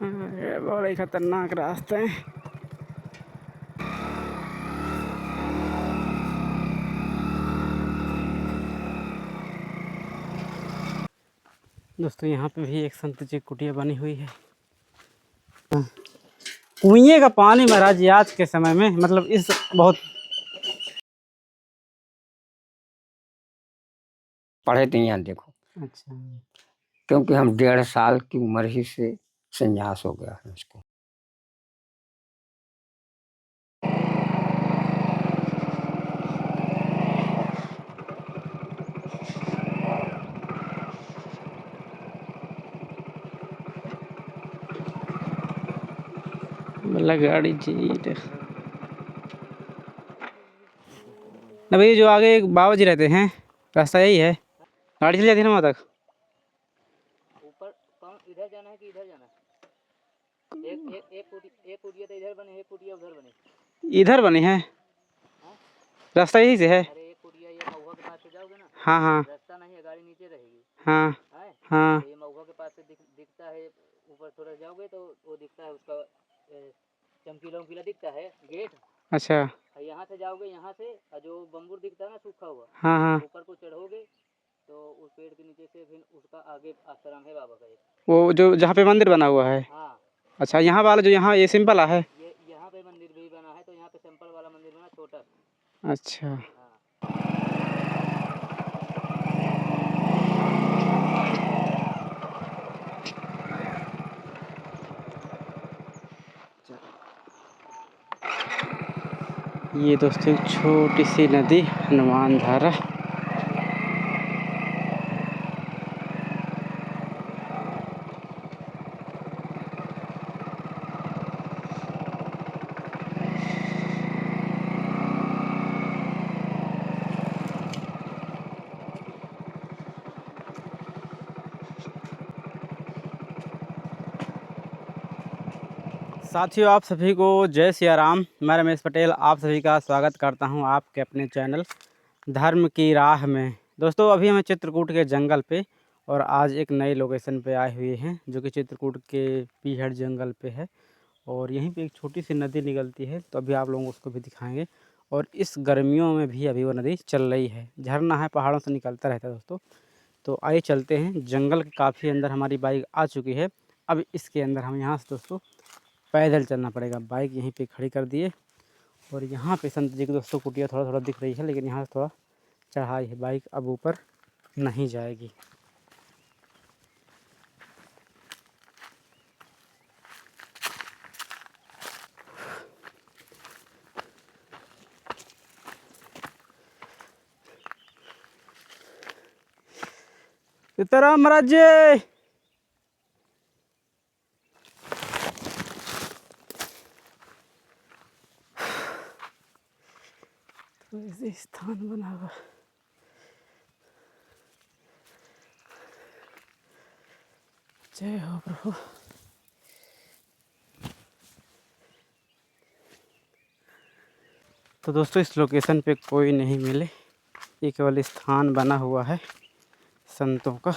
ये बड़ा ही खतरनाक रास्ते हैं। दोस्तों यहाँ पे भी एक संत जी कुटिया बनी हुई है। कुएं का पानी महाराज जी आज के समय में मतलब इस बहुत पढ़े थे यहाँ देखो। अच्छा, क्योंकि हम 1.5 साल की उम्र ही से संन्यास हो गया है उसको। मतलब गाड़ी जी ना भैया, जो आगे एक बाबा जी रहते हैं, रास्ता यही है, गाड़ी चली जाती है ना वहाँ तक। ऊपर कौन इधर जाना है कि इधर जाना है? एक कुटिया तो इधर बने, एक कुटिया उधर बने। इधर बनी है, रास्ता यही से है। अरे एक कुटिया ये महुआ के पास से जाओगे ना, हाँ हाँ रास्ता नहीं है, गाड़ी नीचे रहेगी। हाँ है हाँ। तो ये महुआ के पास से दिखता है, ऊपर थोड़ा जाओगे तो वो दिखता है उसका चमकीला उमकीला दिखता है गेट। अच्छा यहाँ से जाओगे, यहाँ से जो बम्बूर दिखता है ना सूखा हुआ, हाँ हाँ, ऊपर को चढ़ोगे तो उस पेड़ के नीचे से फिर उसका आगे आश्रम है बाबा का एक। वो जो जहाँ पे मंदिर बना हुआ है। हाँ अच्छा, यहाँ वाला जो यहाँ ये सिंपल है। ये यहाँ पे मंदिर भी बना है, तो यहाँ पे सिंपल वाला मंदिर बना छोटा। अच्छा, हाँ ये दोस्तों एक छोटी सी नदी हनुमान धारा। साथियों, आप सभी को जय सिया राम। मैं रमेश पटेल आप सभी का स्वागत करता हूं आपके अपने चैनल धर्म की राह में। दोस्तों अभी हम चित्रकूट के जंगल पे और आज एक नई लोकेशन पे आए हुए हैं, जो कि चित्रकूट के पीहड़ जंगल पे है। और यहीं पे एक छोटी सी नदी निकलती है, तो अभी आप लोगों को उसको भी दिखाएंगे। और इस गर्मियों में भी अभी वो नदी चल रही है, झरना है, पहाड़ों से निकलता रहता है दोस्तों। तो आइए चलते हैं, जंगल के काफ़ी अंदर हमारी बाइक आ चुकी है। अब इसके अंदर हम यहाँ से दोस्तों पैदल चलना पड़ेगा। बाइक यहीं पे खड़ी कर दिए और यहाँ पे संत जी की दोस्तों कुटिया थोड़ा थोड़ा दिख रही है, लेकिन यहाँ से थोड़ा चढ़ाई है, बाइक अब ऊपर नहीं जाएगी। सीताराम महाराज जी। तो ऐसे स्थान बना हुआ, जय हो प्रभु। तो दोस्तों इस लोकेशन पे कोई नहीं मिले, ये केवल स्थान बना हुआ है संतों का,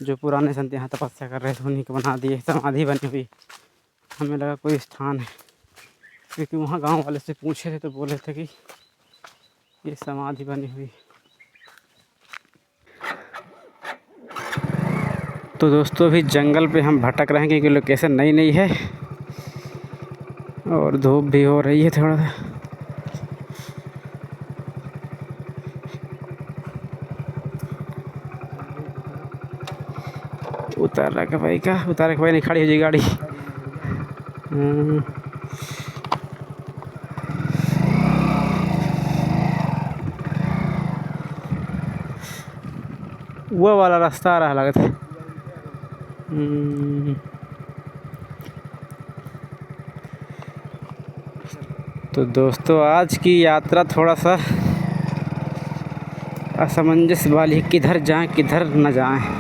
जो पुराने संत यहाँ तपस्या कर रहे थे उन्हीं को बना दिए, समाधि बनी हुई। हमें लगा कोई स्थान है, क्योंकि वहाँ गांव वाले से पूछे थे तो बोले थे कि ये समाधि बनी हुई। तो दोस्तों अभी जंगल पे हम भटक रहे हैं, क्योंकि लोकेशन नई नई है और धूप भी हो रही है थोड़ा सा। उतार रखा भाई का, उतार रखा भाई, नहीं खड़ी हो जाएगी गाड़ी। वो वाला रास्ता आ रहा लगता है। तो दोस्तों आज की यात्रा थोड़ा सा असमंजस वाली, किधर जाएं किधर न जाएं।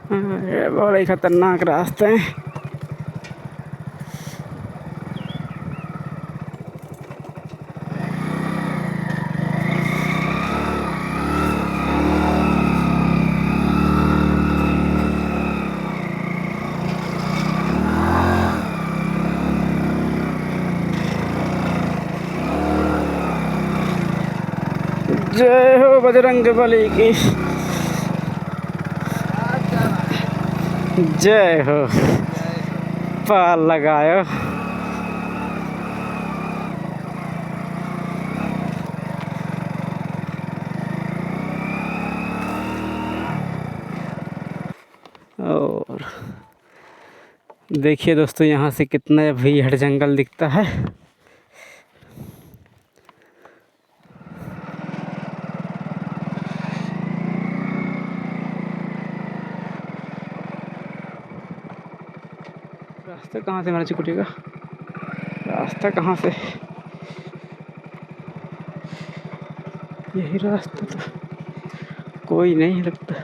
ये बड़े खतरनाक रास्ते हैं। जय हो बजरंग बली की, जय हो। पार लगायो। और देखिए दोस्तों, यहाँ से कितना भीड़ जंगल दिखता है। रास्ता कहाँ से, हमारा चिकुटी का रास्ता कहाँ से? यही रास्ता तो कोई नहीं लगता।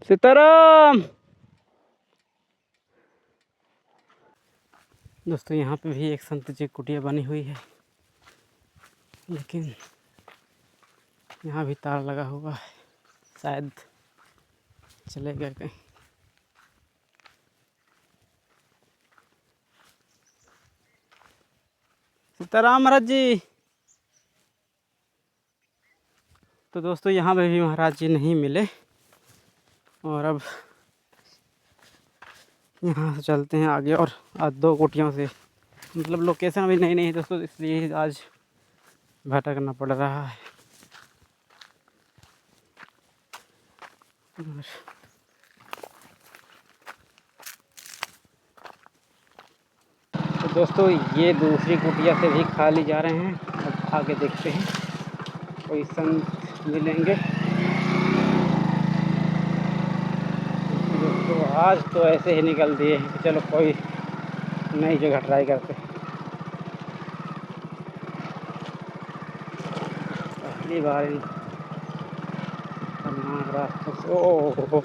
सीताराम। दोस्तों, यहाँ पे भी एक संत जी की कुटिया बनी हुई है, लेकिन यहाँ भी तार लगा हुआ है, शायद चले गए कहीं। सीताराम महाराज जी। तो दोस्तों, यहाँ पे भी महाराज जी नहीं मिले, और अब यहाँ से चलते हैं आगे। और आज 2 कुटियों से, मतलब लोकेशन अभी नई नहीं है दोस्तों, इसलिए आज भटकना पड़ रहा है। तो दोस्तों, ये दूसरी कुटिया से भी खाली जा रहे हैं। अब आगे देखते हैं, कोई संत मिलेंगे। दोस्तों, आज तो ऐसे ही निकल दिए हैं कि चलो कोई नई जगह ट्राई करते हैं। पहली बार इन खतरनाक रास्तों से, ओह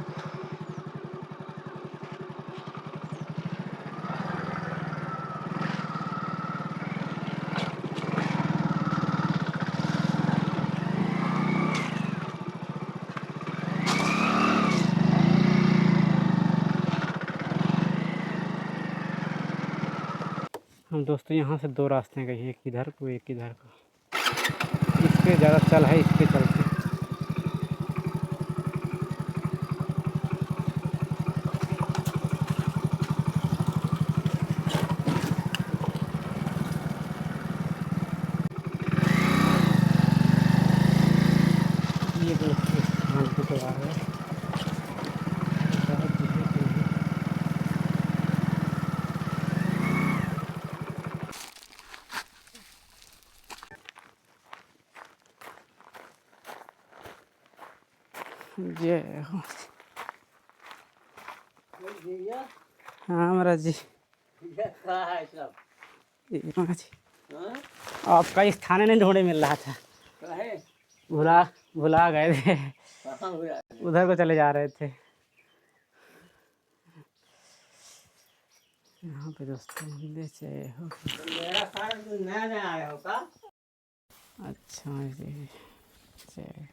हम दोस्तों यहाँ से 2 रास्ते गए हैं, एक इधर को एक इधर को। इस पे ज़्यादा चल है, इस पे चलते हैं। ये दोस्तों स्थान पे तो आ गए। जय हो। हाँ महाराज जी। ये महाराज जी, आपका स्थान नहीं ढूंढे मिल रहा था। भुला गए थे, उधर को चले जा रहे थे। यहाँ पे दोस्तों जय हो। नया आया हो का? अच्छा जी, जय।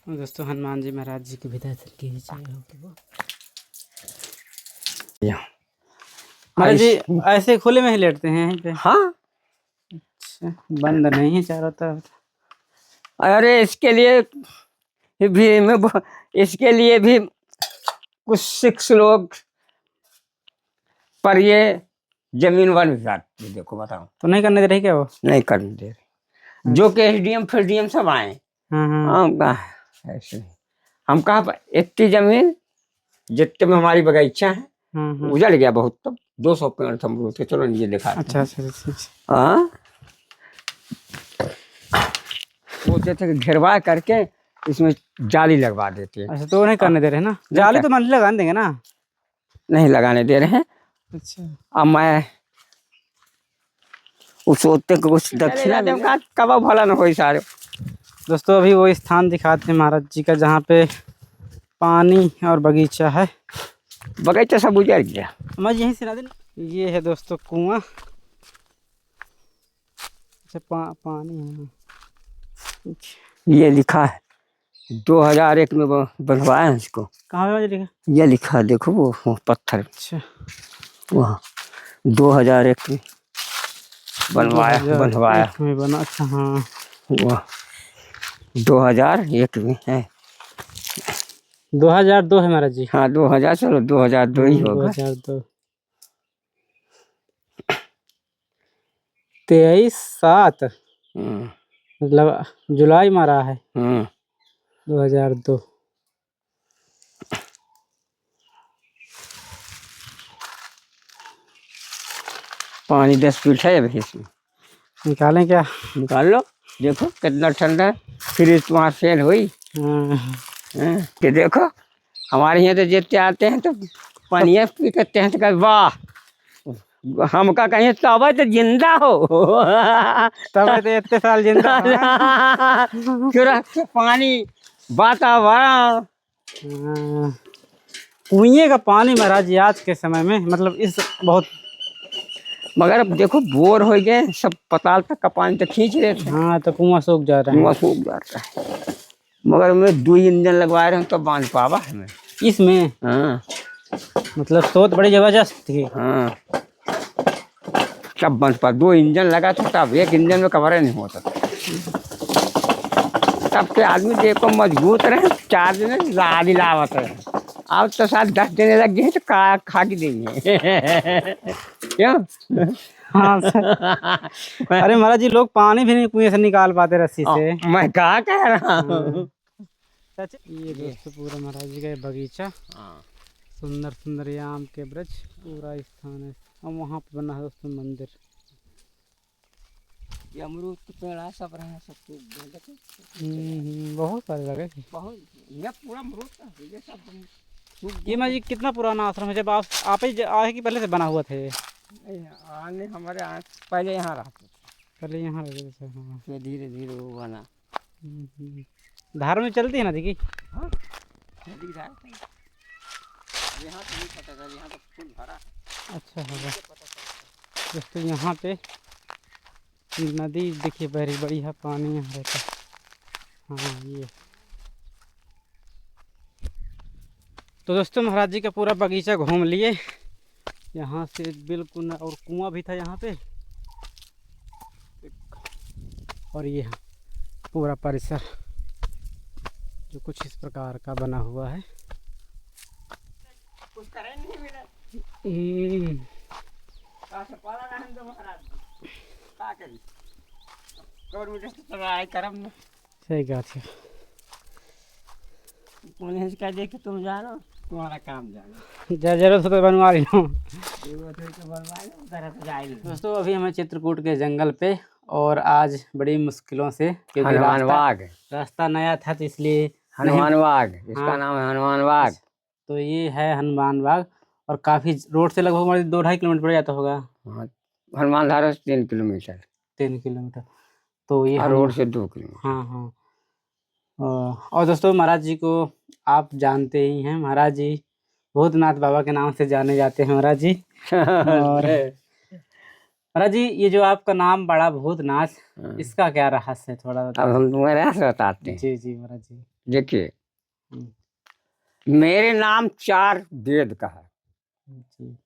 दोस्तों, हनुमान जी महाराज जी के भी दर्शन की जय हो। महाराज जी ऐसे खुले में ही लेटते हैं यहीं पे? हाँ। अच्छा, बंद नहीं है चारों तरफ? अरे इसके लिए भी कुछ सिख लोग पर ये जमीन वन विभाग, देखो बताओ। तो नहीं करने दे रहे क्या वो? नहीं करने दे रहे, जो कि एसडीएम फिर डीएम सब आए। हाँ। ऐसे नहीं। हम कहा इतनी जमीन जितने में हमारी बगीचा है उजड़ गया बहुत, तब 200 पेड़ थे अमरूद के, चलो नीचे दिखा। अच्छा। हाँ, सोचे थे कि घेरवा करके इसमें जाली लगवा देते हैं। अच्छा, तो नहीं करने दे रहे ना? जाली तो मंदिर लगा देंगे ना? नहीं लगाने दे रहे हैं। अच्छा। अब मैं उस सोचते कुछ दक्षिणा कब भला न हो सारे। दोस्तों अभी वो स्थान दिखाते हैं महाराज जी का जहाँ पे पानी और बगीचा है। बगीचा सब उजड़ गया। मैं यहीं से ना देना। ये है दोस्तों कुआं। अच्छा पानी है। ये लिखा है 2001 में बनवाया है इसको। कहाँ पे लिखा? ये लिखा है देखो वो पत्थर। अच्छा वहाँ 2001 में बनवाया 2001 में बना। अच्छा हाँ वह 2001 में है। 2002 है महाराज जी। हाँ 2000, चलो 2002 ही होगा। 2002 23/7 मतलब जुलाई मारा है 2002। पानी 10 फीट है अभी इसमें। निकालें क्या? निकाल लो, देखो कितना ठंडा है। फ्रिज तुम्हारा फेल हुई। कि देखो हमारे यहाँ तो जितने आते हैं तो पानी पी करते हैं तो कहते वाह, हमका कहीं तब तो जिंदा हो। तब तो इतने साल जिंदा पानी वातावरण। कुएं का पानी महाराज जी आज के समय में मतलब इस बहुत, मगर अब देखो बोर हो गए सब, पताल तक का पानी तो खींच रहे थे। हाँ तो कुआं सूख जा रहा है। कुआं सूख जाता है। मगर मैं 2 इंजन लगवा रहे हूँ तो बांध पावा हमें इसमें। हाँ मतलब सोच बड़ी जबरदस्त थी। हाँ तब बंद पा 2 इंजन लगा था तब, 1 इंजन में कवर नहीं होता था। तब के आदमी देखो मजबूत रहे, 4 दिन लादी लावत रहे। अब तो साथ 10 दिन लग गए तो खा के देंगे। क्यों? हाँ सर। अरे महाराज जी लोग पानी भी नहीं कुएं से निकाल पाते रस्सी से। मैं कहा कह रहा हूँ। सच। ये दोस्तों पूरा महाराज जी का ये बगीचा, सुंदर सुंदर ये आम के वृक्ष पूरा स्थान है। और वहाँ पे बना है दोस्तों मंदिर। ये अमरूद के पेड़ सब रहे सब बहुत सारे लगे थे। बहुत, ये पूरा अमरूद का ये सब। ये महाराज जी कितना पुराना आश्रम है? जब आप ही आए कि पहले से बना हुआ थे? आने हमारे पहले यहाँ रहते, पहले यहाँ रहते थे। हाँ फिर धीरे धीरे वो बना। धार में चलती है नदी की। हाँ नदी धार यहाँ तो नहीं पता था, यहाँ तो फुल भरा। अच्छा होगा दोस्तों यहाँ पे नदी देखिए बड़ी बड़ी है, पानी यहाँ रहता है। हाँ ये तो दोस्तों महाराज जी का पूरा बगीचा घूम लिए यहाँ से बिल्कुल। और कुआं भी था यहाँ पे। और ये पूरा परिसर जो कुछ इस प्रकार का बना हुआ है। कुछ करे नहीं मिला। सही बात है। कह दे कि तुम जानो तुम्हारा काम जानो, जरूरत हो तो बनवा ली हूँ। दोस्तों अभी हमें चित्रकूट के जंगल पे, और आज बड़ी मुश्किलों से, क्योंकि हनुमान बाग रास्ता नया था तो इसलिए। हनुमान बाग इसका नाम है, हनुमान बाग। तो ये है हनुमान बाग, और काफी रोड से लगभग 2-2.5 किलोमीटर पड़ जाता होगा। हनुमान धारा 3 किलोमीटर। 3 किलोमीटर तो ये रोड से 2 किलोमीटर। हाँ हाँ। और दोस्तों महाराज जी को आप जानते ही हैं। महाराज जी भूतनाथ बाबा के नाम से जाने जाते हैं महाराज जी। और महाराज जी ये जो आपका नाम बड़ा भूतनाथ, इसका क्या रहस्य है थोड़ा बताओ। अब हम तुम्हें रहस्य बताते हैं। जी जी महाराज जी। देखिए मेरे नाम 4 वेद का है जी।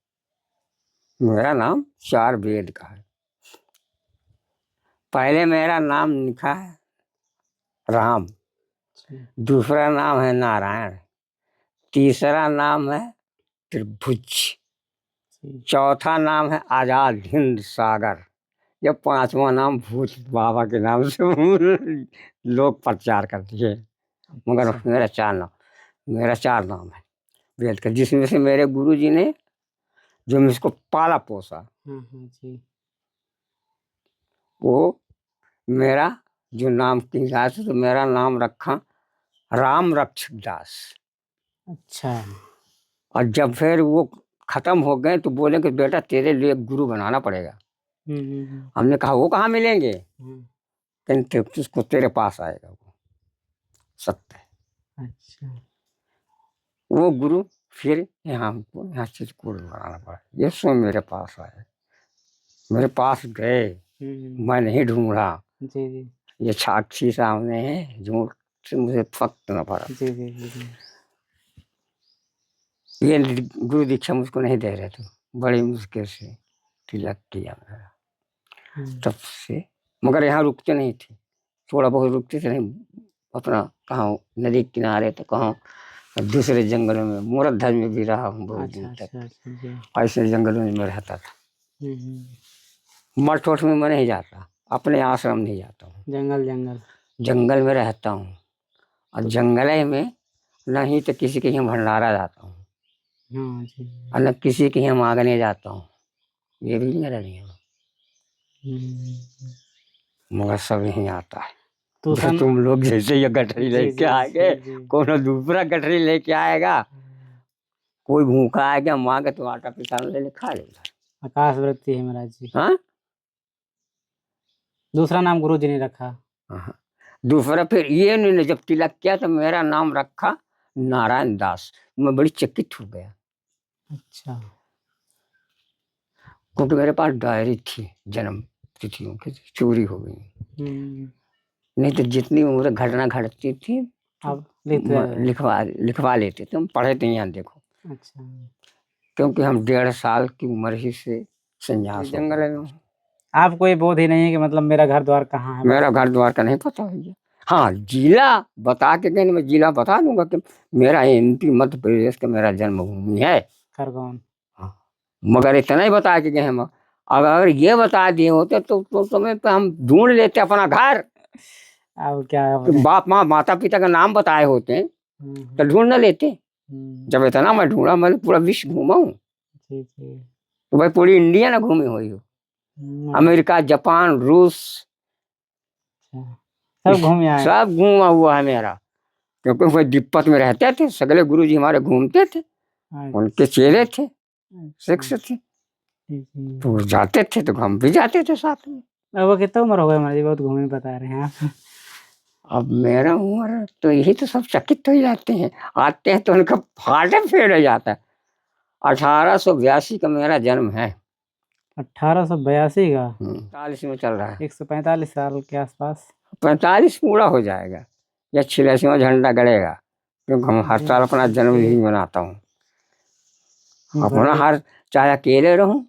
मेरा नाम 4 वेद का है। पहले मेरा नाम लिखा है राम, दूसरा नाम है नारायण, तीसरा नाम है त्रिभुज, चौथा नाम है आजाद हिंद सागर, ये 5वां नाम भूत बाबा के नाम से लोग प्रचार करते हैं। मगर मेरा 4 नाम है वेद का, जिसमें से मेरे गुरु जी ने जो मुझको पाला पोसा, जी। वो मेरा जो नाम की हिसाब से तो मेरा नाम रखा राम रक्षक दास। अच्छा। और जब फिर वो खत्म हो गए तो बोले कि बेटा तेरे लिए गुरु बनाना पड़ेगा। हमने कहा वो कहाँ मिलेंगे, तुझको तेरे पास आएगा वो। सत्य है। अच्छा। वो गुरु फिर यहाँ हमको यहाँ चित्रकूट बनाना पड़ा। ये सो मेरे पास आए, मेरे पास गए, मैं नहीं ढूंढा। जी जी ये साक्षी सामने है, झूठ से मुझे फक्त न पड़ा। जी जी जी जी। ये गुरु दीक्षा मुझको नहीं दे रहे थे, बड़ी मुश्किल से तिलक किया मेरा तब से। मगर यहाँ रुकते नहीं थे, थोड़ा बहुत रुकते थे, नहीं अपना कहाँ नदी के किनारे तो कहाँ दूसरे जंगलों में, मुरद्दर में भी रहा हूँ बहुत अच्छा दिन तक। अच्छा अच्छा जी। ऐसे जंगलों में मैं रहता था। हम्म। मठ वठ में मैं नहीं जाता, अपने आश्रम नहीं जाता हूँ, जंगल जंगल। जंगल में रहता हूँ। और जंगल में नहीं तो किसी के यहाँ भंडारा जाता हूँ, हाँ जी। और न किसी के यहाँ मांगने जाता हूँ, ये भी मेरा नियम है। मगर सब नहीं आता है। तो जो तुम लोग जैसे ये गठरी जी लेके जी आएंगे, जी जी। कोनो दूसरा गठरी लेके आएगा, कोई भूखा आएगा मांगे तो आटा पिसान ले खा लेगा। आकाश वृत्ति है महाराज जी। हाँ दूसरा नाम गुरु जी ने रखा। हाँ। दूसरा फिर ये नहीं, जब तिलक किया तो मेरा नाम रखा नारायण दास। मैं बड़ी चकित हो गया, अच्छा। क्योंकि मेरे पास डायरी थी जन्म तिथियों की, चोरी हो गई। नहीं तो जितनी उम्र घटना घटती थी आप लिखवा लेते थे। हम पढ़े थे यहाँ देखो। अच्छा। क्योंकि हम 1.5 साल की उम्र ही से संन्यास जंगल में। आपको ये बोध ही नहीं है कि मतलब मेरा घर द्वार कहाँ है? मेरा घर द्वार का नहीं पता भैया। हाँ जिला बता के कहने, मैं जिला बता दूंगा कि मेरा MP मध्य प्रदेश का मेरा जन्मभूमि है खरगोन। हाँ। मगर इतना ही बता के गए हम, अगर ये बता दिए होते तो समय पे हम ढूंढ लेते अपना घर। अब क्या बाप माँ माता पिता का नाम बताए होते तो ढूंढ न लेते। जब इतना मैं ढूंढा, मैंने पूरा विश्व घूमा हूँ। तो भाई पूरी इंडिया ना घूमी हुई हो, अमेरिका जापान रूस सब घूम आए। सब घूमा हुआ है मेरा। क्योंकि वो दिक्कत में रहते थे, सगले गुरु जी हमारे घूमते थे, उनके चेले थे, शिष्य थे, तो वो जाते थे तो हम भी जाते थे साथ में। अब वो कितना उम्र हो गया हमारी? बहुत घूमे बता रहे हैं आप। अब मेरा उम्र तो यही तो सब चकित हो ही जाते हैं, आते हैं तो उनका फाटे फेर हो जाता है। 1882 का मेरा जन्म है। 1882 का? 40 में चल रहा है, 145 साल के आसपास। 45 पूरा हो जाएगा या 86वां झंडा गड़ेगा। क्योंकि हम हर साल अपना जन्मदिन मनाता हूँ अपना, हर चाहे अकेले रहूं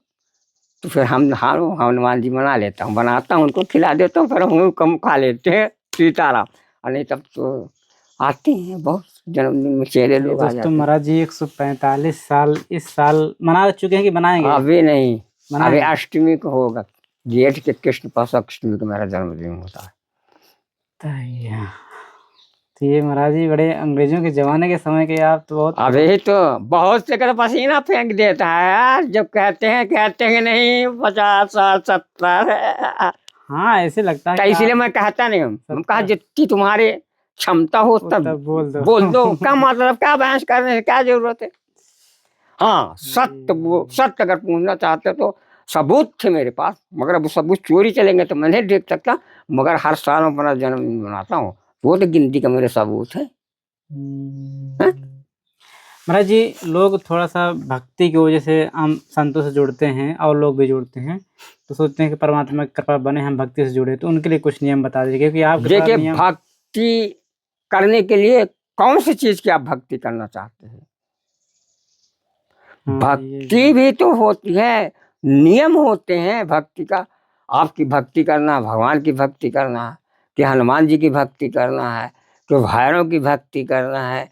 तो फिर हम हनुमान जी मना लेता हूँ, बनाता हूँ, उनको खिला देता हूँ, फिर हम कम खा लेते हैं सीताराम। और नहीं तब तो आते हैं बहुत जन्मदिन में चेहरे लोग आ जाते हैं। महाराज जी 145 साल इस साल मना चुके हैं कि बनाएंगे? अभी नहीं, अभी अष्टमी को होगा, जेठ के कृष्ण पक्ष अष्टमी को मेरा जन्मदिन होता है। तो ये महाराज जी बड़े अंग्रेजों के जमाने के समय के आप तो बहुत। अभी तो बहुत से कर पसीना फेंक देता है यार जब कहते हैं नहीं 50 साल 70। हाँ ऐसे लगता है। इसलिए मैं कहता नहीं हूँ, हम कहा जितनी तुम्हारे क्षमता हो तब बोल दो क्या मतलब, क्या बहस करने की क्या जरूरत है। हाँ सत्य अगर पूछना चाहते तो सबूत थे मेरे पास, मगर अब सबूत चोरी चलेंगे तो मैं नहीं देख सकता। मगर हर साल मैं अपना जन्मदिन मनाता हूँ, वो तो गिनती का मेरे सबूत है। महाराज जी लोग थोड़ा सा भक्ति की वजह से हम संतों से जुड़ते हैं और लोग भी जुड़ते हैं, तो सोचते हैं कि परमात्मा की कृपा बने हम भक्ति से जुड़े, तो उनके लिए कुछ नियम बता दीजिए। क्योंकि आप देखिए भक्ति करने के लिए कौन सी चीज की आप भक्ति करना चाहते हैं? भक्ति भी तो होती है, नियम होते हैं भक्ति का। आपकी भक्ति करना, भगवान की भक्ति करना है कि हनुमान जी की भक्ति करना है कि भैरव की भक्ति करना है।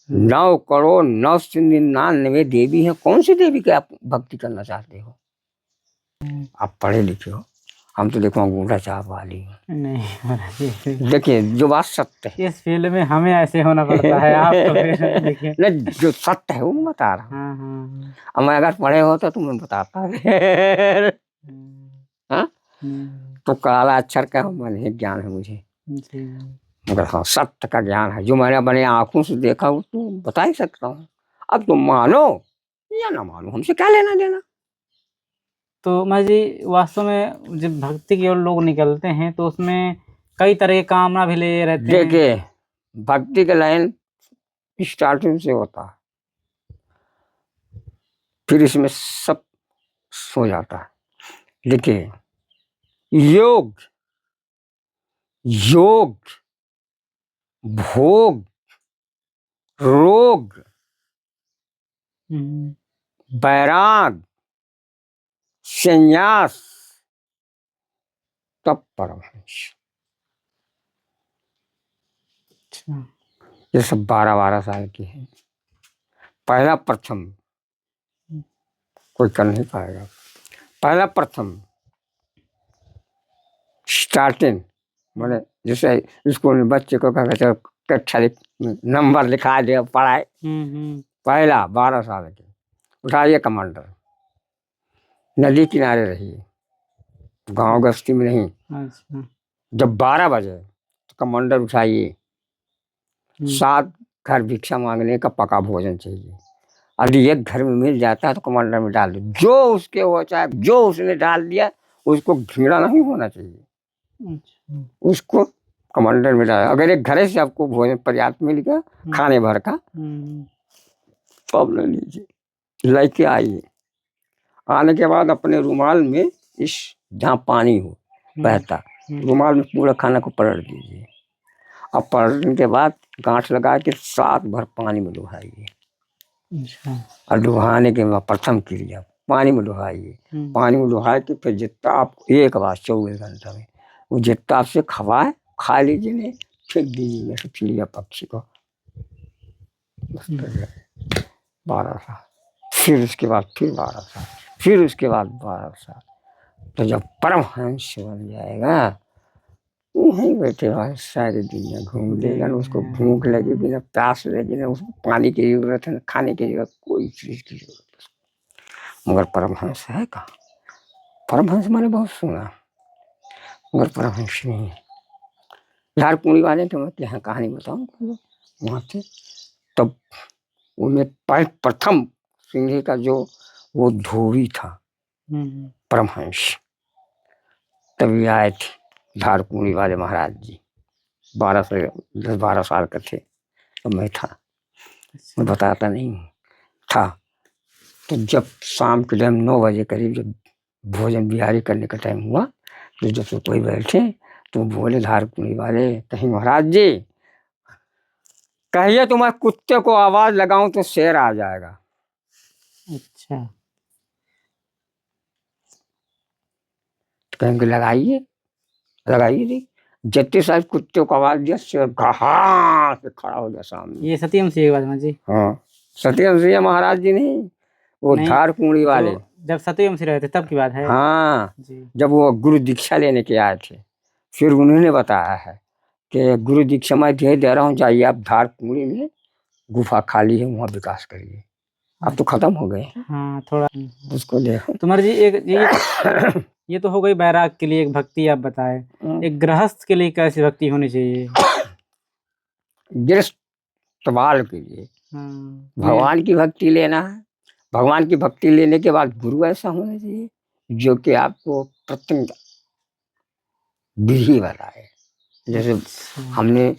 9,09,99 देवी हैं, कौन सी देवी की आप भक्ति करना चाहते हो? आप पढ़े लिखे हो, हम तो देखो अंगूठा छाप वाली हूँ। नहीं देखिए जो बात सत्य है, इस फील्ड में हमें ऐसे होना पड़ता है। आप तो देखिए नहीं जो सत्य है वो मैं बता रहा हूँ। अब मैं अगर पढ़े होता तो मैं बताता। हाँ तो काला अक्षर का मैंने ज्ञान है मुझे, मगर हाँ सत्य का ज्ञान है जो मैंने अपने आंखों से देखा वो तो बता ही सकता हूँ। अब तुम मानो या ना मानो, हमसे क्या लेना देना। तो मैं जी वास्तव में जब भक्ति की ओर लोग निकलते हैं तो उसमें कई तरह के कामना भी ले रहते हैं। देखिए, भक्ति का लाइन स्टार्टिंग से होता है, फिर इसमें सब हो जाता है। देखिए, योग, योग, भोग, रोग, हम्म, बैराग, संन्यास, तब परमहंस। अच्छा। ये सब 12-12 साल की है। पहला प्रथम कोई कर नहीं पाएगा। पहला प्रथम स्टार्टिंग मैंने जैसे स्कूल में बच्चे को कहा चलो कक्षा नंबर लिखा दिया, पढ़ाए। पहला 12 साल के उठाइए कमांडर, नदी किनारे रहिए, गांव गस्ती में नहीं। अच्छा। जब 12 बजे तो कमांडर उठाइए, 7 घर भिक्षा मांगने का पका भोजन चाहिए। यदि एक घर में मिल जाता है तो कमांडर में डाल दो, जो उसके हो चाहे जो उसने डाल दिया उसको घृणा नहीं होना चाहिए। अच्छा। उसको कमांडर में डाला। अगर एक घर से आपको भोजन पर्याप्त मिल गया खाने भर का, तो आप ले लीजिए, लेके आइए। आने के बाद अपने रुमाल में इस जहाँ पानी हो बहता, रुमाल में पूरा खाना को पलट दीजिए। अब पलटने के बाद गांठ लगा के 7 भर पानी में डुबाइए। अच्छा। और डुबाने के बाद प्रथम क्रिया पानी में डुबाइए। पानी में डुबा के फिर जितना आप एक बार 24 घंटा में वो जितना आपसे खवाए खा लीजिए, नहीं फेंक दीजिए जैसे चिड़िया पक्षी को। 12 साल, फिर उसके बाद फिर 12 साल, फिर उसके बाद 12 साल। तो जब परमहंस बन जाएगा, वहीं बैठे हुआ सारी दुनिया घूम लेगा ना। उसको भूख लगेगी ना, प्यास लगेगी ना, उसको पानी की जरूरत है ना, खाने की जरूरत, कोई चीज की जरूरत नहीं। मगर परमहंस है कहाँ? परमहंस मैंने बहुत सुना, मगर परमहंस नहीं है। झारकुंडी वाले तो मैं यहाँ कहानी बताऊँ वहाँ थे, तब उनमें प्रथम सिंह का जो वो धोबी था परमहंस, तभी आए थे झारकुंडी वाले महाराज जी। 10-12 साल का थे तो मैं था, मैं बताता नहीं हूँ था। तो जब शाम के टाइम 9 बजे करीब जब भोजन बिहारी करने का टाइम हुआ, तो जब से कोई बैठे तो बोले झारकुंडी वाले, कहीं महाराज जी कहिए तो मैं कुत्ते को आवाज लगाऊं तो शेर आ जाएगा। अच्छा। तो कहेंगे लगाइए, लगाइए दी। जत्ते साहब कुत्ते को आवाज दिया, शेर घहा से खड़ा हो गया सामने। ये सत्यम सिंह की बात है जी? हाँ, सत्यम सिंह महाराज जी नहीं, वो नहीं, झारकुंडी वाले। जब सत्यम सिंह रहे थे तब की बात है। हाँ जी। जब वो गुरु दीक्षा लेने के आए थे, फिर उन्होंने बताया है कि गुरु दीक्षा मैं दे रहा हूँ, जाइए आप धारकुंडी में गुफा खाली है, वहाँ विकास करिए। अब तो खत्म हो गए। हाँ थोड़ा उसको देखो। तुम्हारे जी एक ये तो हो गई बैराग के लिए एक भक्ति आप बताए, एक गृहस्थ के लिए कैसी भक्ति होनी चाहिए? गृहस्थ बाल के लिए हाँ, भगवान की भक्ति लेना है। भगवान की भक्ति लेने के बाद गुरु ऐसा होना चाहिए जो कि आपको प्रत्यंग विधि बताए। जैसे हमने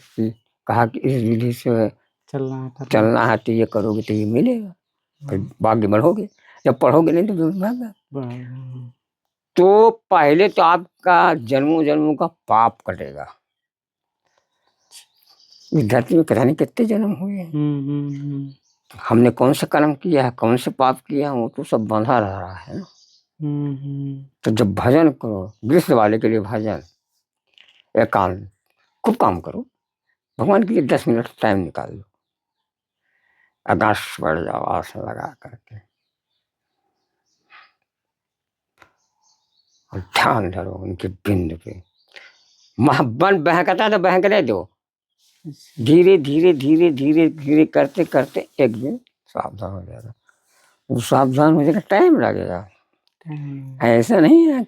कहा कि इस विधि से चलना है तो ये करोगे तो ये मिलेगा, फिर भाग्य बढ़ोगे। जब पढ़ोगे नहीं तो भाग्य। तो पहले तो आपका जन्मों जन्मों का पाप कटेगा। इस धरती में पता नहीं कितने जन्म हुए हैं, हमने कौन सा कर्म किया है, कौन से पाप किया है, वो तो सब बंधा रह रहा है ना। तो जब भजन करो, गृहस्थ वाले के लिए भजन, एकांत, खूब काम करो, भगवान के लिए 10 मिनट टाइम निकाल लो, आकाश बढ़ जाओ आसन लगा करके और ध्यान धरो उनके बिंद पे। मन बहकता तो बहकने दो, धीरे धीरे धीरे धीरे धीरे करते करते एक दिन सावधान हो जाएगा। वो सावधान हो जाएगा, टाइम लगेगा। ऐसा नहीं है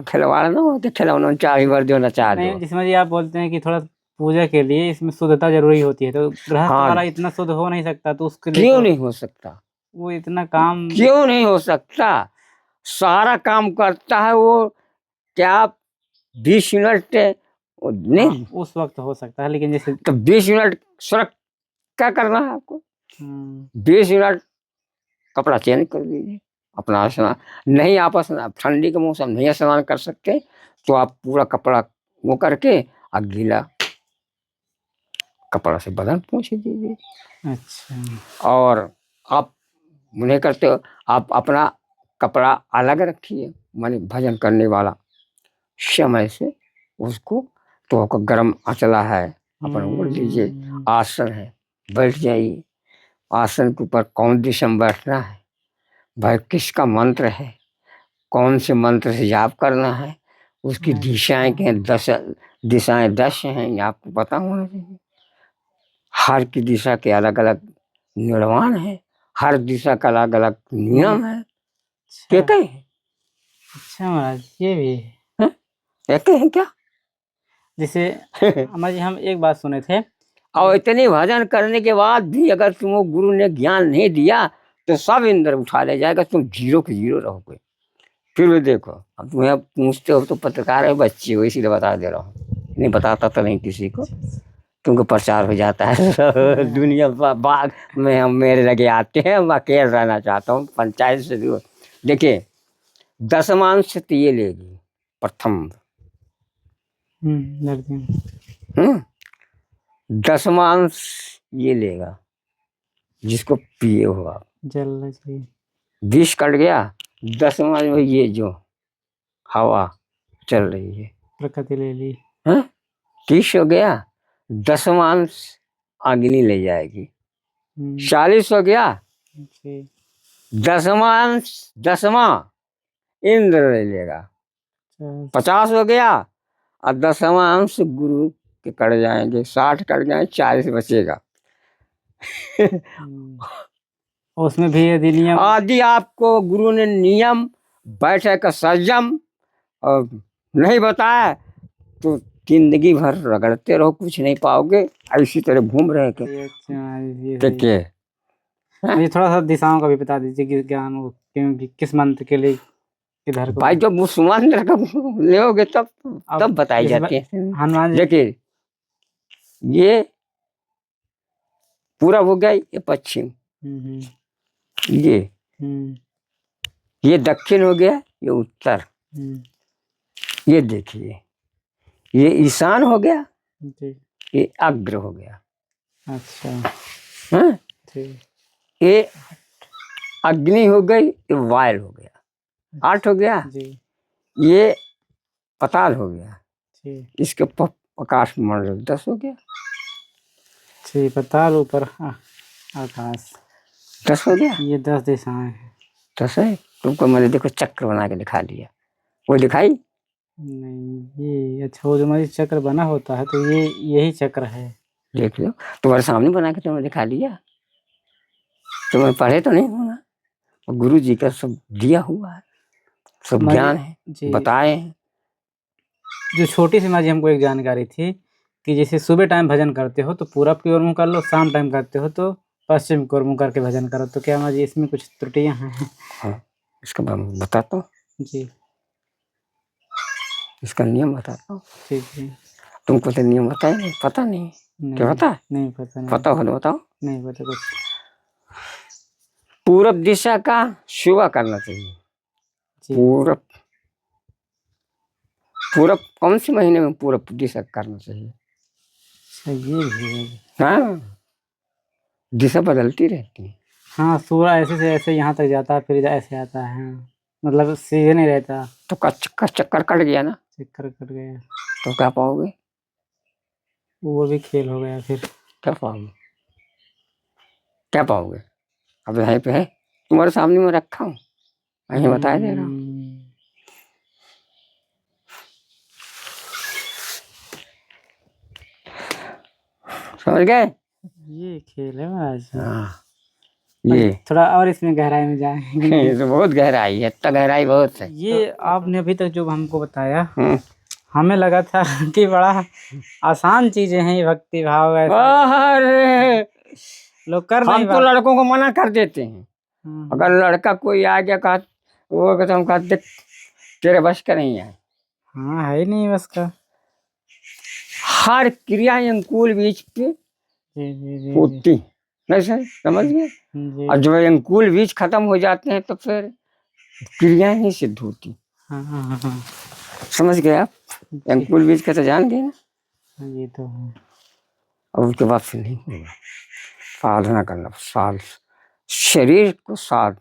खिलवाड़ ना हो तो खिलौना चाबी भर दो नचा दो। जिसमें जी आप बोलते हैं कि थोड़ा पूजा के लिए इसमें शुद्धता जरूरी होती है, तो गृहस्थ वाला इतना शुद्ध हो नहीं सकता, तो उसके लिए क्यों नहीं हो सकता? वो इतना काम क्यों नहीं हो सकता? सारा काम करता है वो। क्या 20 मिनट नहीं हाँ, उस वक्त हो सकता है, लेकिन जैसे तो 20 मिनट सुरख क्या करना है आपको, 20 मिनट कपड़ा चेंज कर दीजिए, अपना स्नान। नहीं आप ठंडी के मौसम नहीं स्नान कर सकते तो आप पूरा कपड़ा वो करके और गीला कपड़ा से बदन पोंछ दीजिए। अच्छा। और आप नहीं करते हो, आप अपना कपड़ा अलग रखिए, माने भजन करने वाला समय से उसको, तो आपको गर्म अचला है अपन ओढ़ लीजिए, आसन है बैठ जाइए, आसन के ऊपर कौन दिशा में बैठना है, भाई किसका मंत्र है, कौन से मंत्र से जाप करना है, उसकी दिशाएं क्या हैं, 10 दिशाएं 10 हैं, ये आपको पता होना चाहिए। हर की दिशा के अलग अलग निर्माण है, हर दिशा का अलग अलग नियम है। कहते हैं अच्छा महाराज, ये भी है। हैं? कहते हैं क्या जैसे हमारे हम एक बात सुने थे, और इतने भजन करने के बाद भी अगर तुमको गुरु ने ज्ञान नहीं दिया तो सब इंद्र उठा ले जाएगा, तुम जीरो के जीरो रहोगे। फिर भी देखो, अब तुम्हें पूछते हो तो पत्रकार है, बच्चे हो इसीलिए बता दे रहा हूँ, नहीं बताता तो नहीं किसी को, क्योंकि प्रचार हो जाता है दुनिया बाग में हम मेरे लगे आते हैं, मैं अकेले रहना चाहता हूँ पंचायत से दूर। देखिए 10मांश तो ये लेगी प्रथम, लड़के 10मांश ये लेगा जिसको पिए हो आप, जलना चाहिए। 20 कट गया, 10वां में ये जो हवा चल रही है, प्रकृति ले ली। 30 हो गया, 10मांश अग्नि ले जाएगी, 40 हो गया, 10वां इंद्र ले लेगा, 50 हो गया, और 10वां अंश गुरु के कट जाएंगे, 60 कट जाए, 40 बचेगा। उसमें भी यदि नियम आदि आपको गुरु ने नियम बैठे का संयम और नहीं बताया तो जिंदगी भर रगड़ते रहो, कुछ नहीं पाओगे, इसी तरह घूम रहे के। देखिए मुझे थोड़ा सा दिशाओं का भी बता दीजिए कि ज्ञान वो क्योंकि किस मंत्र के लिए किधर को। भाई जब उस मंत्र का लेोगे तब बताई जाती है। हनुमान जी देखिए ये पूरब हो गया, ये पश्चिम, ये दक्षिण हो गया, ये उत्तर, ये देखिए ये ईशान हो गया, ये अग्र हो गया। अच्छा। ये अग्नि हो गई, ये वायल हो गया, 8 हो गया। ये पताल हो गया, इसके प्रकाश मंडल 10 हो गया। पताल ऊपर आकाश 10 हो गया, ये 10 दिशाएं हैं। 10 है। तुमको मैंने देखो चक्र बना के दिखा दिया, वो दिखाई नहीं, ये अच्छा वो जो हमारी चक्र बना होता है तो ये यही चक्र है। देख लो, तुम्हारे सामने बना के तुम्हें दिखा दिया, तुम्हें पढ़े तो नहीं होना, गुरु जी का सब दिया हुआ है, सब ज्ञान है, बताए हैं। जो छोटी सी माँ जी हमको एक जानकारी थी कि जैसे सुबह टाइम भजन करते हो तो पूरब की ओर मुँह कर लो, शाम टाइम करते हो तो पश्चिम की ओर मुँह करके भजन करो, तो क्या माँ जी इसमें कुछ त्रुटियां हैं? हाँ, इसका मैं बताता हूँ जी, इसका नियम बताता हूँ। ठीक है। तुमको तो नियम बताया नहीं, पता नहीं, क्या पता? नहीं पता। नहीं पता हो तो बताओ। नहीं पता कुछ। पूरब दिशा का सेवा करना चाहिए। पूरब कौन से महीने में पूरब दिशा करना चाहिए? ये भी है। हाँ, दिशा बदलती रहती है। हाँ, सूर्य ऐसे से ऐसे यहाँ तक जाता है, फिर ऐसे आता है, मतलब सीधे नहीं रहता। तो चक्कर कट गया ना, चक्कर कट गया तो क्या पाओगे? वो भी खेल हो गया। फिर क्या पाओगे? क्या पाओगे? अब यहीं पे है, तुम्हारे सामने में रखा हूँ, यहीं बताया दे रहा हूँ। समझ गए? ये खेल है महाराज। हाँ, ये थोड़ा और इसमें गहराई में जाएंगे। ये तो बहुत गहराई है, इतना गहराई बहुत है। ये आपने अभी तक जो हमको बताया, हमें लगा था कि बड़ा आसान चीजें हैं ये भक्ति भाव। अरे लोग कर हम तो लड़कों को मना कर देते हैं, अगर लड़का कोई आ गया कहा वो कहते हम कहते तेरे बस का नहीं है। हाँ, है ही नहीं बस का। हर क्रिया अंकुल बीज पे जी जी जी होती है। नहीं सर, समझ गए। जी। और जब अंकुल बीज खत्म हो जाते हैं तो फिर क्रियाएं नहीं सिद्ध होती। हाँ हाँ हाँ हाँ समझ गए आप? जी। अंकुल बीज का तो जान गए ना। हाँ, ये तो है। और उसके बाद फिर नहीं होगा, साधना करना, साध शरीर को साध।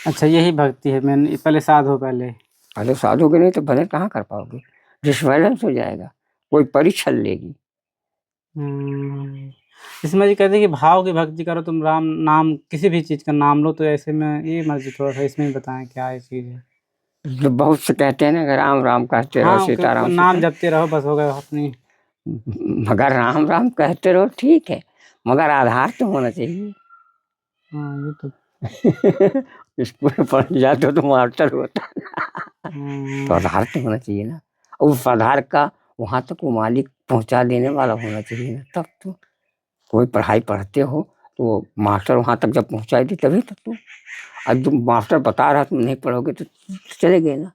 अच्छा, यही भक्ति है। मैंने पहले साधो पहले। पहले साधोगे नहीं तो भजन कहाँ कर पाओगे, डिसबैलेंस हो जाएगा, कोई परीक्षा लेगी। इसमें जी कहते हैं कि भाव की भक्ति करो, तुम राम नाम किसी भी चीज़ का नाम लो, तो ऐसे में ये मर्जी थोड़ा सा इसमें ही बताएं क्या ये चीज़ है। जो बहुत से कहते हैं ना कि राम राम कहते रहो, हाँ, सीताराम नाम जपते रहो बस हो गया अपनी। मगर राम राम कहते रहो ठीक है, मगर आधार तो होना चाहिए। हाँ, ये तो स्कूल में पढ़ जाते तो मास्टर होता, तो आधार तो होना चाहिए ना। और उस आधार का वहां तक वो मालिक पहुंचा देने वाला होना चाहिए ना। तब तो कोई पढ़ाई पढ़ते हो तो मास्टर वहां तक जब पहुंचाई दे तभी तक तो। अब तुम मास्टर बता रहा तुम नहीं पढ़ोगे तो चले गए ना,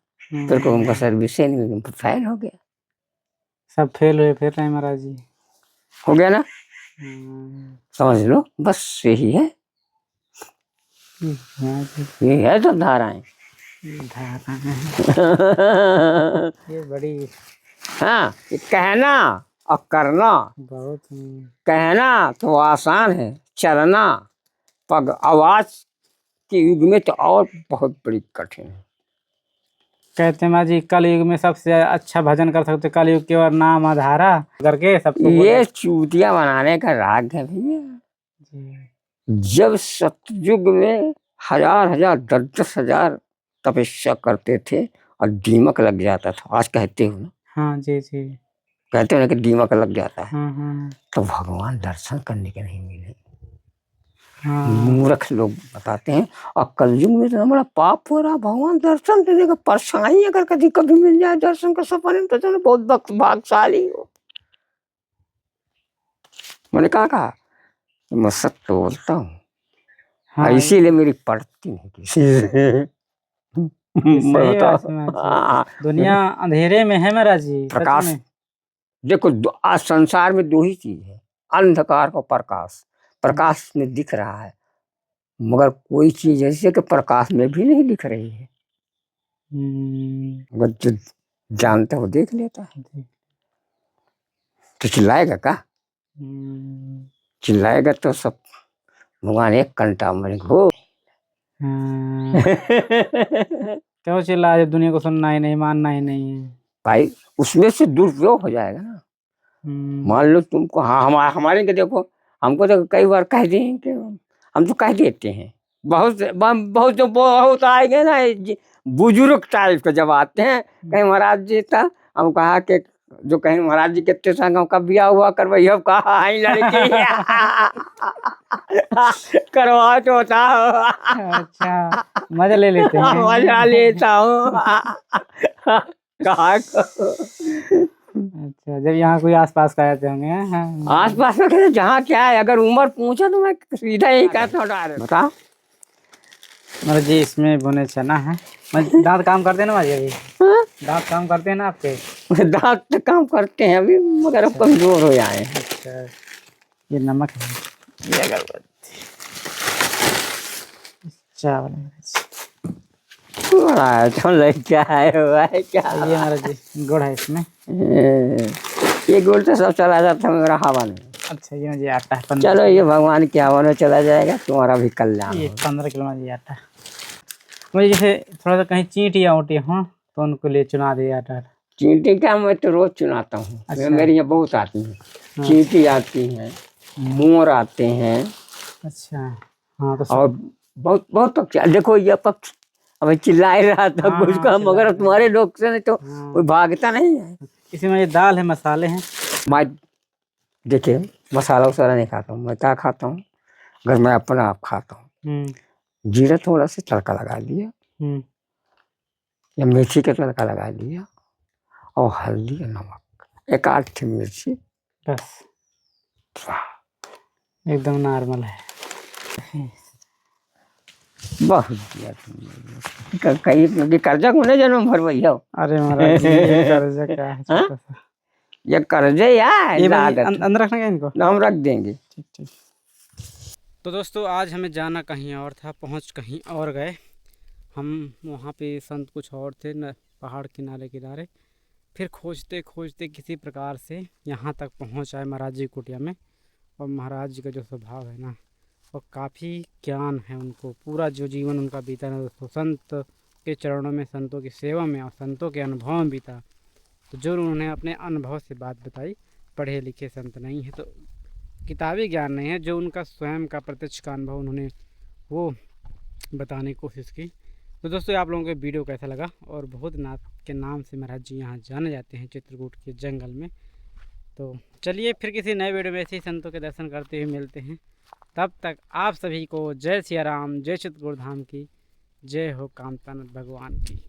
फिर को उनका सर्विस नहीं हुई, तुम फेल हो गया। सब फेल हुए फिर रहे महाराज जी। हो गया ना, समझ लो, बस यही है, ये है तो धाराएं। ये बड़ी हाँ, ये कहना और करना। बहुत कहना तो आसान है, चलना पग आवाज के युग में तो और बहुत बड़ी कठिन है। कहते हैं महाराज जी, कल युग में सबसे अच्छा भजन कर सकते, कल युग के और नाम आधारा करके सबको ये चूतिया बनाने का राग है भैया। जब सतयुग में हजार हजार 10,000 तपस्या करते थे और दीमक लग जाता था, आज कहते हो ना। हाँ जी जी, कहते हो ना कि दीमक लग जाता है, हाँ तो भगवान दर्शन करने के नहीं मिले। हाँ मूर्ख लोग बताते हैं, और कलयुग में तो बड़ा पाप हो रहा, भगवान दर्शन देने का परछाई अगर कभी कभी मिल जाए दर्शन का सपने में तो चलो बहुत भाग्यशाली हो। मैंने कहा मैं सत्य बोलता हूँ, हाँ, इसीलिए मेरी पड़ती नहीं किसी से। मैं बताओ, दुनिया अंधेरे में है महाराज जी, प्रकाश देखो, आज संसार में दो ही चीज है, अंधकार और प्रकाश। प्रकाश में दिख रहा है, मगर कोई चीज ऐसी कि प्रकाश में भी नहीं दिख रही है। अगर जो जानता हो देख लेता है, तो चिल्लाएगा का? चिल्लाएगा तो सब भगवान एक घंटा में हो। क्यों चिल्ला, जब दुनिया को सुनना ही नहीं, मानना ही नहीं है भाई, उसमें से दुरुपयोग हो जाएगा ना। मान लो तुमको, हाँ हमारे के देखो, हमको तो कई बार कह दिए कि हम तो कह देते हैं, बहुत बहुत जो बहुत आएंगे ना बुजुर्ग टाइप के जब आते हैं, कहीं महाराज जी था, हम कहा कि जो कहीं महाराज जी कितने संग का बिया हुआ करवाई, अब कहा आई लड़की करवा तो होता। अच्छा, मजा ले लेते हैं। मजा लेता हूँ। कहा अच्छा, जब यहाँ कोई आसपास का आते होंगे। हाँ, आसपास में कहते जहाँ क्या है, अगर उम्र पूछो तो मैं सीधा यही कहता हूँ डायरेक्ट। बता महाराज जी, इसमें बुने चना है। दांत काम करते हैं ना महाराज जी? दांत काम करते हैं ना आपके? दांत तो काम करते हैं अभी, मगर अब कमजोर हो जाए। अच्छा, ये नमक है, ये अगरबत्ती, चावल क्या है क्या? ये महाराज जी गुड़ है इसमें। ये गुड़ तो सब चला जाता है मेरा हवा में। अच्छा, ये मुझे आता है। चलो, ये भगवान के हवा में चला जाएगा, तुम्हारा भी कल्याण। ये 15 किलो मुझे आता है। मुझे जैसे थोड़ा सा कहीं चींटी उटी हो तो उनको लिए चुना दिया आटा। चींटी क्या, मैं तो रोज चुनाता हूँ। अच्छा। मेरे यहाँ बहुत आती हैं। हाँ। चींटी आती हैं, मोर आते हैं। अच्छा, हाँ, तो और बहुत बहुत पक्षी। देखो ये पक्षी अब चिल्ला रहा था कुछ का, मगर तुम्हारे लोग से नहीं तो कोई भागता नहीं है। इसी में ये दाल है, मसाले हैं। मैं देखिए मसाला वसाला नहीं खाता हूँ, मैं क्या खाता हूँ, अगर मैं अपना आप खाता हूँ, जीरा थोड़ा सा तड़का लगा दिया, या मेथी का तड़का लगा दिया, और हल्दी और नमक, एक 8 मिर्ची, बस, एकदम नॉर्मल है। बहुत दिया कहीं कर्जा को नहीं जन्म भर भैया। अरे महाराज जी, कर्जा क्या है? ये कर्जे यार ये भाई आदत अंदर रखना क्या इनको? हम रख देंगे। ठीक ठीक। तो दोस्तों आज हमें जाना कहीं और था, पहुंच कहीं और गए हम। वहाँ पे संत कुछ और थे न, पहाड़ किनारे किनारे। फिर खोजते खोजते किसी प्रकार से यहाँ तक पहुँच आए महाराज जी कुटिया में। और महाराज जी का जो स्वभाव है ना, और काफ़ी ज्ञान है उनको, पूरा जो जीवन उनका बीता ना दोस्तों संत के चरणों में, संतों की सेवा में और संतों के अनुभव में बीता। तो जो उन्होंने अपने अनुभव से बात बताई, पढ़े लिखे संत नहीं है, तो किताबी ज्ञान नहीं है, जो उनका स्वयं का प्रत्यक्ष का अनुभव उन्होंने वो बताने की कोशिश की। तो दोस्तों आप लोगों को वीडियो कैसा लगा? और भूतनाथ के नाम से महाराज जी यहाँ जाने जाते हैं चित्रकूट के जंगल में। तो चलिए फिर किसी नए वीडियो में ऐसे ही संतों के दर्शन करते हुए मिलते हैं। तब तक आप सभी को जय सिया राम, जय चित्रकूट धाम की जय हो, कामतानाथ भगवान की।